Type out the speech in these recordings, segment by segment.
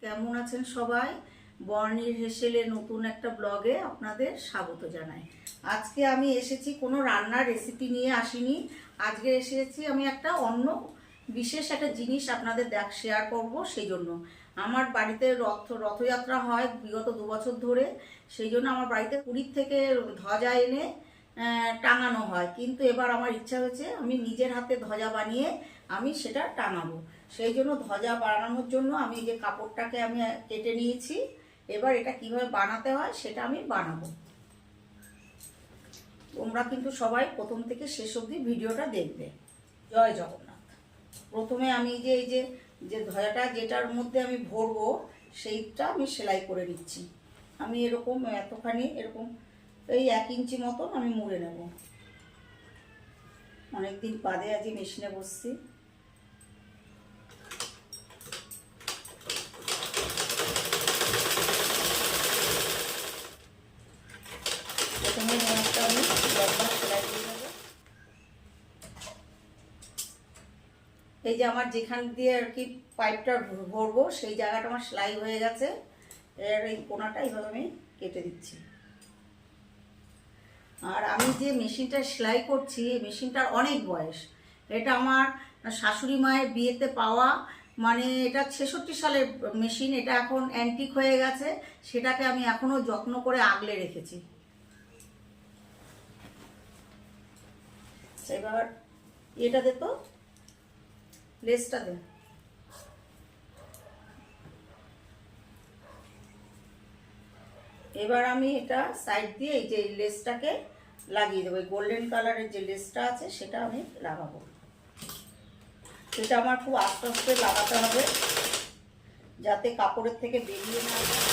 কেমন আছেন সবাই? বর্ণির হেসেলের নতুন একটা ব্লগে আপনাদের স্বাগত জানাই। আজকে আমি এসেছি কোনো রান্নার রেসিপি নিয়ে আসিনি। আজকে এসেছি আমি একটা অন্য বিশেষ একটা জিনিস আপনাদের শেয়ার করব। সেই জন্য আমার বাড়িতে রথযাত্রা হয় বিগত 2 বছর ধরে। সেই জন্য আমার বাড়িতে পুরীর থেকে ধ্বজা এনে টাঙানো হয়, কিন্তু এবার আমার ইচ্ছা হয়েছে আমি নিজের হাতে ধ্বজা বানিয়ে আমি সেটা টাঙাবো। সেই জন্য ধ্বজা বানানোর জন্য আমি যে কাপড়টাকে আমি কেটে নিয়েছি, এবার এটা কিভাবে বানাতে হয় সেটা আমি বানাবো। তোমরা কিন্তু সবাই প্রথম থেকে শেষ অবধি ভিডিওটা দেখবে। জয় জগন্নাথ। প্রথমে আমি এই যে ধ্বজাটা যেটার মধ্যে আমি ভরবো সেইটা আমি সেলাই করে নিচ্ছি। আমি এরকম এতখানি এরকম এই 1 ইঞ্চি মতন আমি মুড়ে নেব। অনেকদিন বাদে আজ মেশিনে বসছি। প্রথমে একটা আমি লম্বা সেলাই দিয়ে নেব। এই যে আমার যেখান দিয়ে আর কি পাইপটা ভরবো সেই জায়গাটা আমার সেলাই হয়ে গেছে। এর এই কোনাটা এইভাবে আমি কেটে দিচ্ছি। আর আমি যে মেশিনটা সেলাই করছি এই মেশিনটার অনেক বয়স। এটা আমার শাশুড়ি মায়ের বিয়েতে পাওয়া, মানে এটা 66 সালের মেশিন। এটা এখন অ্যান্টিক হয়ে গেছে, সেটাকে আমি এখনও যত্ন করে আগলে রেখেছি। এবার এটা দে তো, লেসটা দে। এবার আমি এটা সাইড দিয়ে এই যে লেসটাকে লাগিয়ে দেবো। গোল্ডেন কালারের যে লেসটা আছে সেটা আমি লাগাবো। এটা আমার খুব আস্তে আস্তে লাগাতে হবে যাতে কাপড়ের থেকে বেরিয়ে না যায়।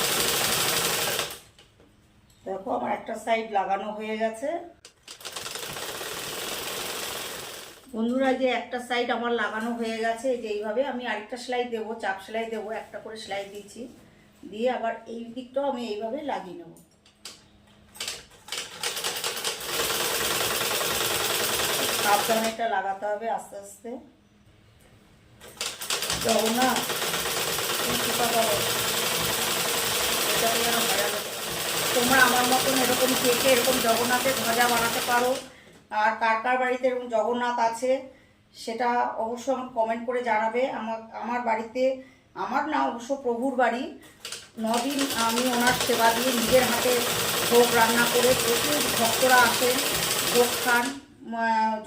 দেখো আমার একটা সাইড লাগানো হয়ে গেছে বন্ধুরা। যে একটা সাইড আমার লাগানো হয়ে গেছে, যে এইভাবে আমি আরেকটা সেলাই দেবো, চাপ সেলাই দেবো। একটা করে সেলাই দিয়েছি, দিয়ে আবার এই দিকটাও আমি এইভাবে লাগিয়ে নেব। সাবধানে এটা লাগাতে হবে আস্তে আস্তে। জগন্নাথ তোমরা আমার মতন এরকম কেটে এরকম জগন্নাথের ধ্বজা বানাতে পারো। আর কার কার বাড়িতে এরকম জগন্নাথ আছে সেটা অবশ্যই আমাকে কমেন্ট করে জানাবে। আমার বাড়িতে, আমার না অবশ্য প্রভুর বাড়ি, 9 দিন আমি ওনার সেবা দিয়ে নিজের হাতে ভোগ রান্না করে প্রচুর ভক্তরা আসেন, ভোগ খান,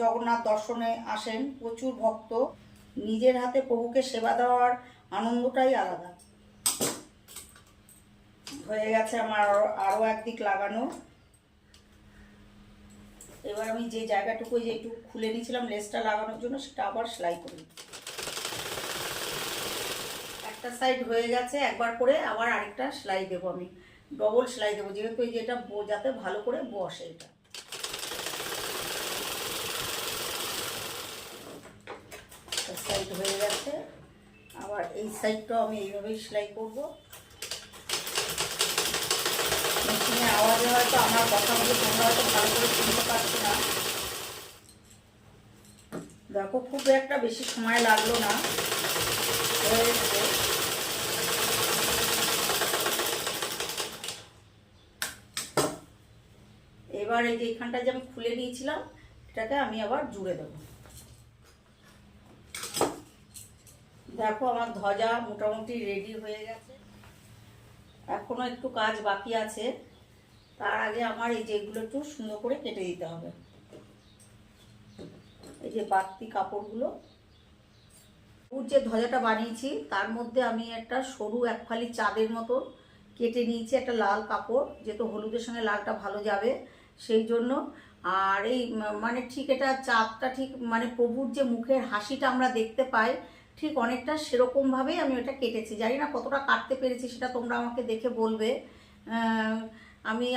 জগন্নাথ দর্শনে আসেন প্রচুর ভক্ত। নিজের হাতে প্রভুকে সেবা দেওয়ার আনন্দটাই আলাদা। হয়ে গেছে আমার আরও একদিক লাগানো। এবার আমি যে জায়গাটুকু যে একটু খুলে নিয়েছিলাম লেসটা লাগানোর জন্য সেটা আবার সেলাই করি। একটা সাইড হয়ে গেছে, একবার করে আবার আরেকটা সেলাই দেবো। আমি ডবল সেলাই দেবো, যেহেতু এই যে এটা যাতে ভালো করে বসে। এটা সাইড হয়ে গেছে, আবার এই সাইডটাও আমি এইভাবেই সেলাই করব। মেশিনের আওয়াজে হয়তো আমার কথাগুলো তোমরা হয়তো ভালো করে শুনতে পাচ্ছি না। দেখো খুব একটা বেশি সময় লাগলো না, হয়ে গেছে। এবার এই যে এখানটা যে আমি খুলে নিয়েছিলাম এটাকে আমি আবার জুড়ে দেবো। দেখো আমার ধ্বজা মোটামুটি রেডি হয়ে গেছে। এখনো একটু কাজ বাকি আছে, তার আগে আমার এই যেগুলো একটু সুন্দর করে কেটে দিতে হবে। এই যে বাড়তি কাপড়গুলো, যে ধ্বজাটা বানিয়েছি তার মধ্যে আমি একটা সরু একফালি চাঁদের মতো কেটে নিয়েছি, একটা লাল কাপড়, যেহেতু হলুদের সঙ্গে লালটা ভালো যাবে সেই জন্য। আর এই মানে ঠিক এটা চাঁদটা ঠিক মানে প্রভুর যে মুখের হাসিটা আমরা দেখতে পাই ঠিক অনেকটা সেরকমভাবেই আমি ওটা কেটেছি। জানি না কতটা কাটতে পেরেছি সেটা তোমরা আমাকে দেখে বলবে।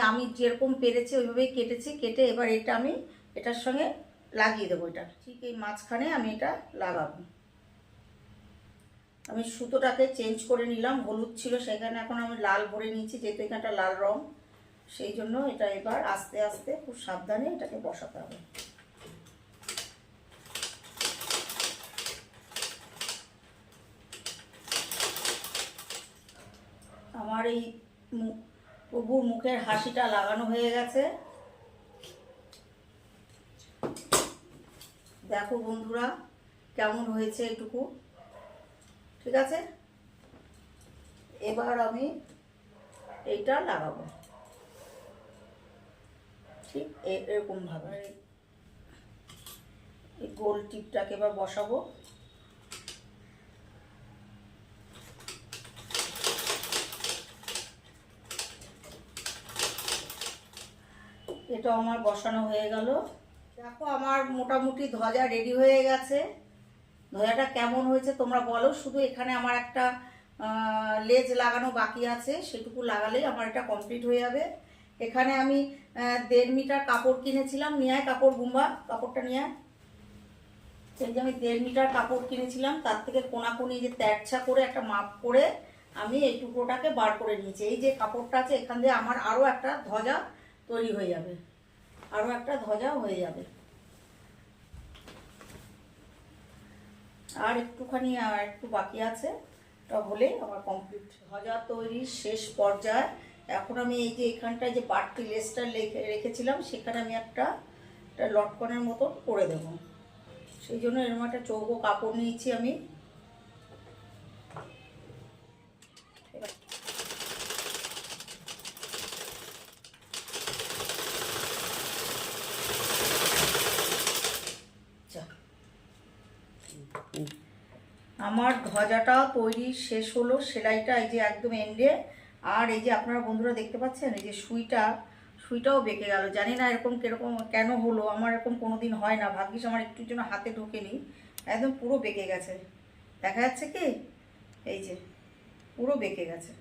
আমি যেরকম পেরেছি ওইভাবেই কেটেছি। কেটে এবার এটা আমি এটার সঙ্গে লাগিয়ে দেবো। এটা ঠিক এই মাঝখানে আমি এটা লাগাবো। আমি সুতোটাকে চেঞ্জ করে নিলাম, হলুদ ছিল সেখানে এখন আমি লাল ভরে নিয়েছি, যেহেতু এখানটা লাল রং। সেই জন্য এটা এবার আস্তে আস্তে খুব সাবধানে এটাকে বসাতে হবে। আমার এই প্রভুর মুখের হাসিটা লাগানো হয়ে গেছে। দেখো বন্ধুরা কেমন হয়েছে এটুকু, ঠিক আছে। এবার আমি এইটা লাগাবো ঠিক এরকম ভাবে। এই গোল টিপটাকে এবার বসাবো। এটা আমার বসানো হয়ে গেল। দেখো আমার মোটামুটি ধ্বজা রেডি হয়ে গেছে। ধ্বজাটা কেমন হয়েছে তোমরা বলো। শুধু এখানে আমার একটা লেজ লাগানো বাকি আছে, সেটুকু লাগালেই আমার এটা কমপ্লিট হয়ে যাবে। এখানে আমি 1.5 মিটার কাপড় কিনেছিলাম। নিয়ে আয় কাপড়, বুম্বা কাপড়টা নিয়ে আয়। এই যে আমি 1.5 মিটার কাপড় কিনেছিলাম, তার থেকে কোনাকুনি যে তেরছা করে একটা মাপ করে আমি এই টুকরোটাকে বার করে নিয়েছি। এই যে কাপড়টা আছে এখান দিয়ে আমার আরও একটা ধ্বজা তৈরি হয়ে যাবে, আরও একটা ধ্বজা হয়ে যাবে। আর একটুখানি আর একটু বাকি আছে, এটা হলে আমার কমপ্লিট। ধ্বজা তৈরির শেষ পর্যায়ে। এখন আমি এই যে এখানটায় যে বাড়তি লেসটা রেখেছিলাম সেখানে আমি একটা লটকনের মতো করে দেবো। সেই জন্য এরকম একটা চৌকো কাপড় নিয়েছি আমি। আমার ধ্বজাটা তৈরি শেষ হলো। সেলাইটা এই যে একদম এন্ডে। আর এই যে আপনারা বন্ধুরা দেখতে পাচ্ছেন এই যে সুইটাও বেঁকে গেল। জানি না এরকম কিরকম কেন হলো, আমার এরকম কোনোদিন হয় না। ভাগ্যিস আমার একটুর জন্য হাতে ঢোকেনি, একদম পুরো বেঁকে গেছে। দেখা যাচ্ছে কি, এই যে পুরো বেঁকে গেছে।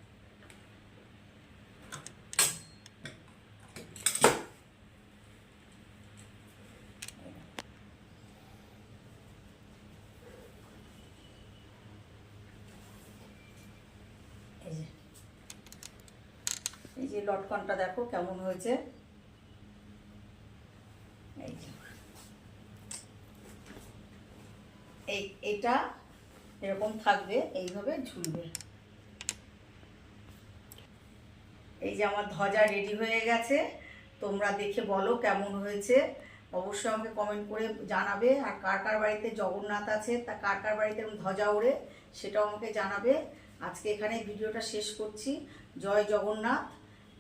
এই যে লটকনটা দেখো কেমন হয়েছে। এই যে এইটা এরকম থাকবে, এইভাবে ঝুলবে। এই যে আমার ধ্বজা রেডি হয়ে গেছে। তোমরা দেখে বলো কেমন হয়েছে, অবশ্যই আমাকে কমেন্ট করে জানাবে। আর কার কার বাড়িতে জগন্নাথ আছে, তা কার কার বাড়িতে ধ্বজা ওড়ে সেটাও আমাকে জানাবে। আজকে এখানে ভিডিওটা শেষ করছি। জয় জগন্নাথ।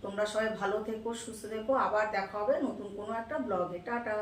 তোমরা সবাই ভালো থেকো, সুস্থ থেকো। আবার দেখা হবে নতুন কোনো একটা ব্লগে। টাটা।